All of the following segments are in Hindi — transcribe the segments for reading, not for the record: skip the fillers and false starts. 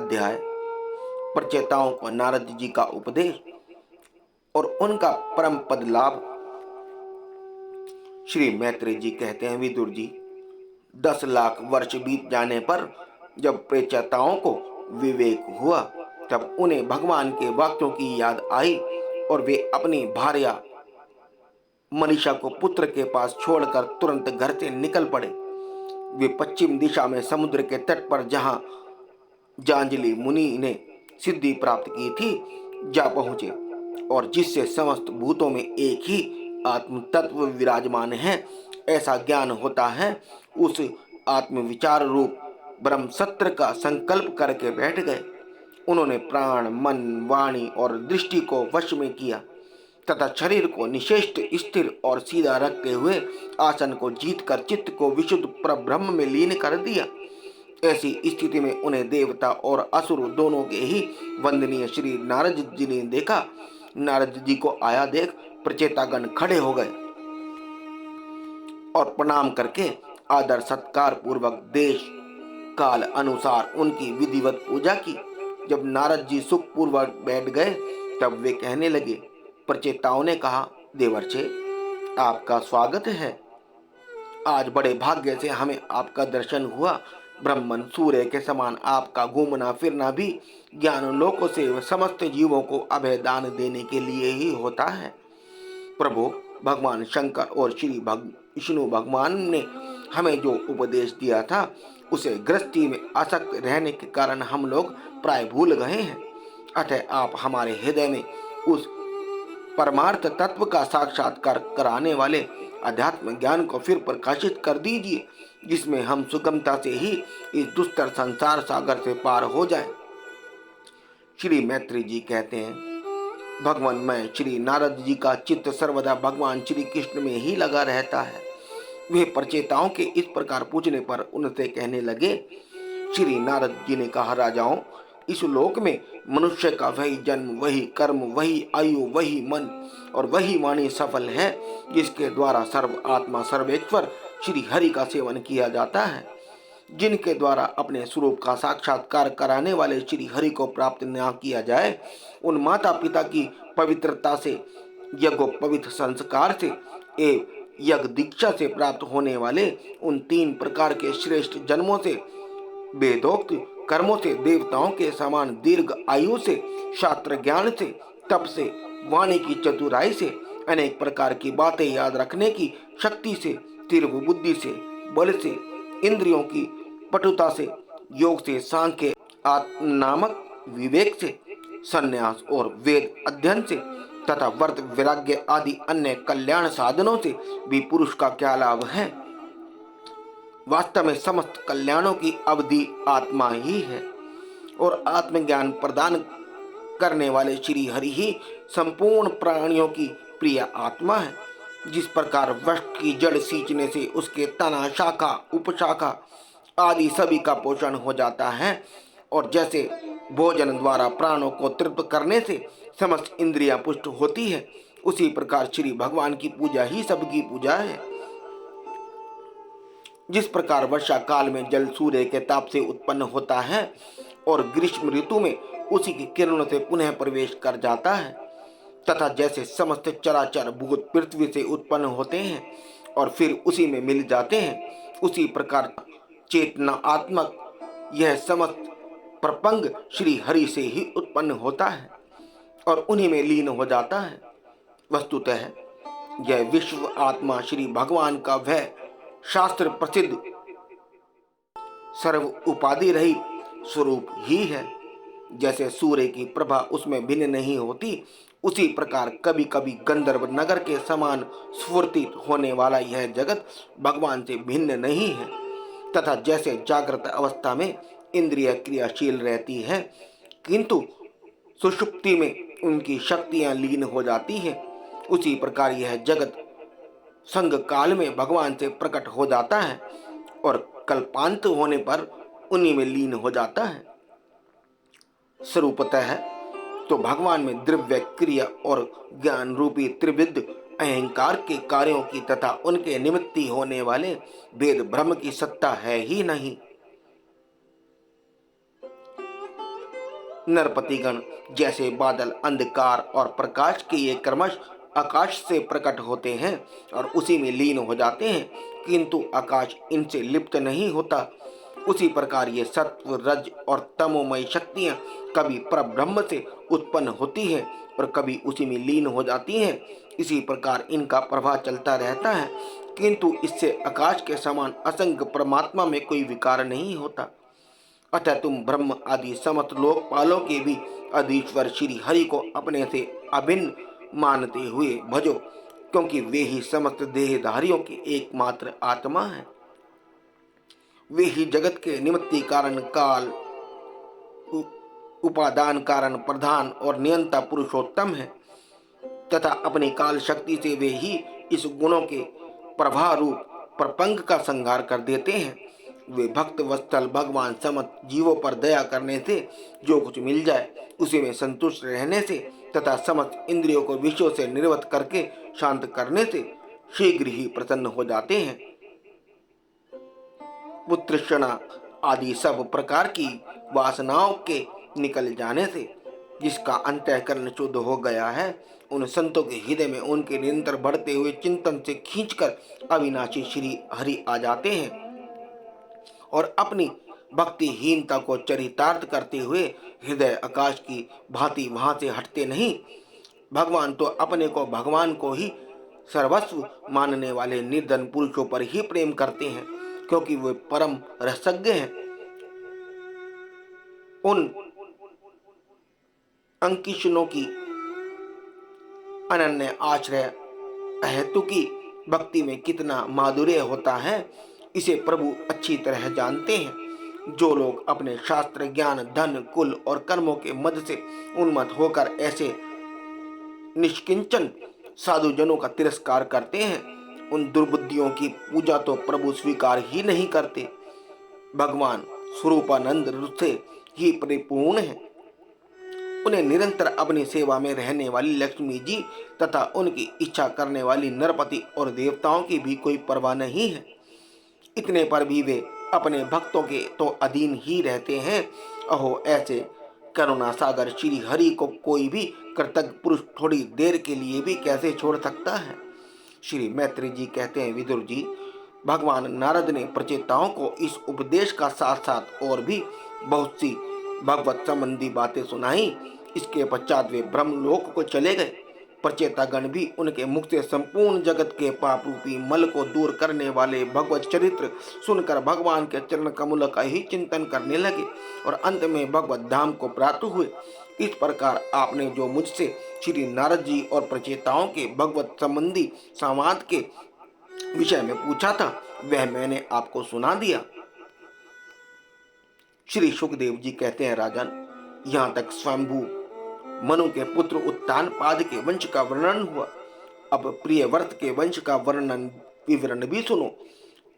अध्याय प्रचेताओं को नारद जी का उपदेश और उनका परम पद लाभ। श्री मैत्रेय जी कहते हैं, विदुर जी, 10 लाख वर्ष बीत जाने पर जब प्रचेताओं को विवेक हुआ तब उन्हें भगवान के वाक्यों की याद आई और वे अपनी भार्या मनीषा को पुत्र के पास छोड़कर तुरंत घर से निकल पड़े। वे पश्चिम दिशा में समुद्र के तट पर जहां जांजलि मुनि ने सिद्धि प्राप्त की थी जा पहुंचे और जिससे समस्त भूतों में एक ही आत्म तत्व विराजमान है ऐसा ज्ञान होता है, उस आत्म विचार रूप ब्रह्म सत्र का संकल्प करके बैठ गए। उन्होंने प्राण, मन, वाणी और दृष्टि को वश में किया तथा शरीर को निश्चेष्ट, स्थिर और सीधा रखते हुए आसन को जीतकर चित्त को विशुद्ध परब्रह्म में लीन कर दिया। ऐसी स्थिति में उन्हें देवता और असुर दोनों के ही वंदनीय श्री नारद जी ने देखा। नारद जी को आया देख प्रचेतागण खड़े हो गए और प्रणाम करके आदर सत्कार पूर्वक देश काल अनुसार उनकी विधिवत पूजा की। जब नारद जी सुख पूर्वक बैठ गए तब वे कहने लगे। प्रचेताओं ने कहा, देवर्षे, आपका स्वागत है। आज बड़े भाग्य से हमें आपका दर्शन हुआ। ब्रह्मन सूर्य के समान आपका घूमना फिरना भी ज्ञान लोकों से समस्त जीवों को अभय दान देने के लिए ही होता है। प्रभु भगवान शंकर और श्री विष्णु भगवान ने हमें जो उपदेश दिया था उसे गृहस्थी में आसक्त रहने के कारण हम लोग प्राय भूल गए हैं। अतः आप हमारे हृदय में उस परमार्थ तत्व का साक्षात्कार कराने वाले अध्यात्म ज्ञान को फिर प्रकाशित कर दीजिए, जिसमें हम सुगमता से ही इस दुस्तर संसार सागर से पार हो जाएं। श्री मैत्रेय जी कहते हैं, भगवान में श्री नारद जी का चित्त सर्वदा भगवान श्री कृष्ण में ही लगा रहता है। वे प्रचेताओं के इस प्रकार पूछने पर उनसे कहने लगे। श्री नारद जी ने कहा, राजाओं, इस लोक में मनुष्य का वही जन्म, वही कर्म, वही आयु, वही मन और वही वाणी सफल है जिसके द्वारा सर्व आत्मा सर्वेश्वर श्री हरि का सेवन किया जाता है। जिनके द्वारा अपने स्वरूप का साक्षात्कार कराने वाले श्री हरि को प्राप्त न किया जाए, उन माता पिता की पवित्रता से, यज्ञोपवित संस्कार से एवं यज्ञ दीक्षा से प्राप्त होने वाले उन 3 प्रकार के श्रेष्ठ जन्मों से, वेदोक्त कर्मों से, देवताओं के समान दीर्घ आयु से, शास्त्र ज्ञान से, तप से, वाणी की चतुराई से, अनेक प्रकार की बातें याद रखने की शक्ति से, तीव्र बुद्धि से, बल से, इंद्रियों की पटुता से, योग से, सांख्य आत्म नामक विवेक से, संन्यास और वेद अध्ययन से तथा व्रत वैराग्य आदि अन्य कल्याण साधनों से भी पुरुष का क्या लाभ है। वास्तव में समस्त कल्याणों की अवधि आत्मा ही है और आत्मज्ञान प्रदान करने वाले श्री हरि ही संपूर्ण प्राणियों की प्रिय आत्मा है। जिस प्रकार वृक्ष की जड़ सींचने से उसके तना, शाखा, उपशाखा आदि सभी का पोषण हो जाता है और जैसे भोजन द्वारा प्राणों को तृप्त करने से समस्त इंद्रियां पुष्ट होती है, उसी प्रकार श्री भगवान की पूजा ही सबकी पूजा है। जिस प्रकार वर्षा काल में जल सूर्य के ताप से उत्पन्न होता है और ग्रीष्म ऋतु में उसी की किरणों से पुनः प्रवेश कर जाता है, तथा जैसे समस्त चराचर भूत पृथ्वी से उत्पन्न होते हैं और फिर उसी में मिल जाते हैं, उसी प्रकार चेतना आत्मक यह समस्त प्रपंग श्री हरि से ही उत्पन्न होता है और उन्हीं में लीन हो जाता है। वस्तुतः यह विश्व आत्मा श्री भगवान का वह शास्त्र प्रसिद्ध सर्व उपाधि रहित स्वरूप ही है। जैसे सूर्य की प्रभा उसमें भिन्न नहीं होती, उसी प्रकार कभी कभी गंधर्व नगर के समान स्फूर्तित होने वाला यह जगत भगवान से भिन्न नहीं है। तथा जैसे जागृत अवस्था में इंद्रिय क्रियाशील रहती है किंतु सुषुप्ति में उनकी शक्तियां लीन हो जाती हैं, उसी प्रकार यह जगत संग काल में भगवान से प्रकट हो जाता है और कल्पांत होने पर उन्हीं में लीन हो जाता है। स्वरूपतः तो भगवान में द्रव्य, क्रिया और ज्ञान रूपी त्रिविध अहंकार के कार्यों की तथा उनके निमित्ती होने वाले भेद ब्रह्म की सत्ता है ही नहीं। नरपतिगण जैसे बादल अंधकार और प्रकाश के ये क्रमश आकाश से प्रकट होते हैं और उसी में लीन हो जाते हैं, किंतु आकाश इनसे लिप्त नहीं होता, उसी प्रकार ये सत्व रज और तमोमय शक्तियां कभी परब्रह्म से उत्पन्न होती हैं और कभी उसी में लीन हो जाती हैं। इसी प्रकार इनका प्रवाह चलता रहता है, किंतु इससे आकाश के समान असंख्य परमात्मा में कोई विकार नहीं होता। अतः तुम ब्रह्म आदि समस्त लोकपालों के भी अधीश्वर श्री हरि को अपने से अभिन्न मानते हुए भजो, क्योंकि वे ही समस्त देहधारियों की एकमात्र आत्मा है। वे ही जगत के निमित्ती कारण काल, उपादान कारण प्रधान और नियंता पुरुषोत्तम है तथा अपनी काल शक्ति से वे ही इस गुणों के प्रभा रूप प्रपंच का संहार कर देते हैं। वे भक्त वत्सल भगवान समस्त जीवों पर दया करने से, जो कुछ मिल जाए उसी में संतुष्ट रहने से तथा समस्त इंद्रियों को विषयों से निर्वत करके शांत करने से शीघ्र ही प्रसन्न हो जाते हैं। पुत्रषणा आदि सब प्रकार की वासनाओं के निकल जाने से जिसका अंतःकरण शुद्ध हो गया है, उन संतों के हृदय में उनके निरंतर बढ़ते हुए चिंतन से खींचकर अविनाशी श्री हरि आ जाते हैं और अपनी भक्तिहीनता को चरितार्थ करते हुए हृदय आकाश की भांति वहां से हटते नहीं। भगवान तो अपने को भगवान को ही सर्वस्व मानने वाले निर्धन पुरुषों पर ही प्रेम करते हैं, क्योंकि वे परम रसज्ञ हैं। उन अंकिशनों की अनन्य आश्रय अहेतु की भक्ति में कितना माधुर्य होता है, इसे प्रभु अच्छी तरह जानते हैं। जो लोग अपने शास्त्र ज्ञान धन कुल और कर्मों के मद से उन्मत्त होकर ऐसे निष्किंचन साधुजनों का तिरस्कार करते हैं, उन दुर्बुद्धियों की पूजा तो प्रभु स्वीकार ही नहीं करते। भगवान स्वरूपानंद रूप से ही परिपूर्ण है। उन्हें निरंतर अपनी सेवा में रहने वाली लक्ष्मी जी तथा उनकी इच्छा करने वाली नरपति और देवताओं की भी कोई परवाह नहीं है। इतने पर भी वे अपने भक्तों के तो अधीन ही रहते हैं। अहो, ऐसे करुणा सागर श्री हरि को कोई भी कृतज्ञ पुरुष थोड़ी देर के लिए भी कैसे छोड़ सकता है। श्री मैत्री जी कहते हैं, विदुर जी, भगवान नारद ने प्रचेताओं को इस उपदेश का साथ साथ और भी बहुत सी भगवत संबंधी बातें सुनाई। इसके पश्चात वे ब्रह्मलोक को चले गए। प्रचेतागण भी उनके मुख से संपूर्ण जगत के पाप रूपी मल को दूर करने वाले भगवत चरित्र सुनकर भगवान के चरण कमल का ही चिंतन करने लगे और अंत में भगवत धाम को प्राप्त हुए। इस प्रकार आपने जो मुझसे श्री नारद जी और प्रचेताओं के भगवत संबंधी संवाद के विषय में पूछा था, वह मैंने आपको सुना दिया। श्री सुखदेव जी कहते हैं, राजन, यहाँ तक स्वयंभू मनु के पुत्र उत्तानपाद के वंश का वर्णन हुआ। अब प्रियव्रत के वंश का विवरण भी सुनो।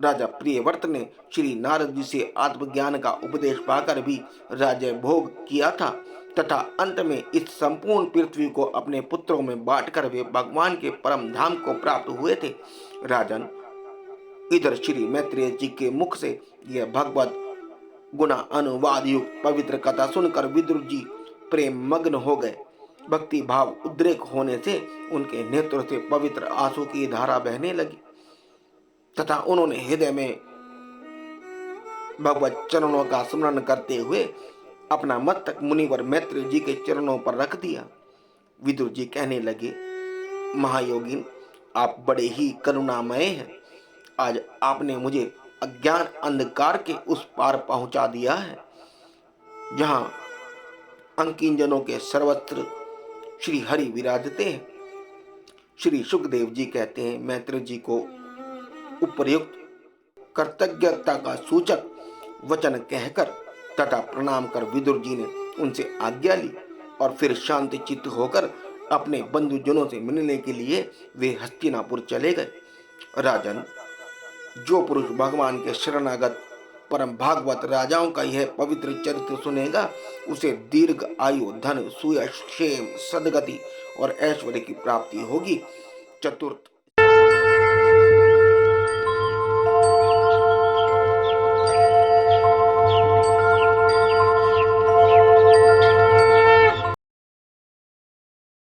राजा प्रियव्रत ने श्री नारद जी से आत्मज्ञान का उपदेश पाकर भी राज्य भोग किया था तथा अंत में इस संपूर्ण पृथ्वी को अपने पुत्रों में बांटकर वे भगवान के परम धाम को प्राप्त हुए थे। राजन, इधर श्री मैत्रेय जी के मुख से यह भगवत गुणा अनुवाद युक्त पवित्र कथा सुनकर विदुर जी प्रेम मग्न हो गए। भक्ति भाव उद्रेक होने से उनके नेत्र से पवित्र आंसू की धारा बहने लगी तथा उन्होंने हृदय में भगवत चरणों का स्मरण करते हुए अपना मस्तक मुनिवर मैत्री जी के चरणों पर रख दिया। विदुर जी कहने लगे, महायोगिन, आप बड़े ही करुणामय हैं। आज आपने मुझे अज्ञान अंधकार के उस पार पहुंचा दिया है जहां अंकिंजनों के सर्वत्र श्री हरि विराजते हैं। श्री सुखदेव जी कहते हैं, मैत्र जी को उपर्युक्त कृतज्ञता का सूचक वचन कहकर तथा प्रणाम कर विदुर जी ने उनसे आज्ञा ली और फिर शांत चित्त होकर अपने बंधुजनों से मिलने के लिए वे हस्तिनापुर चले गए। राजन, जो पुरुष भगवान के शरणागत परम भागवत राजाओं का यह पवित्र चरित्र सुनेगा, उसे दीर्घ आयु, धन, सुयश, क्षेम, सदगति और ऐश्वर्य की प्राप्ति होगी। चतुर्थ,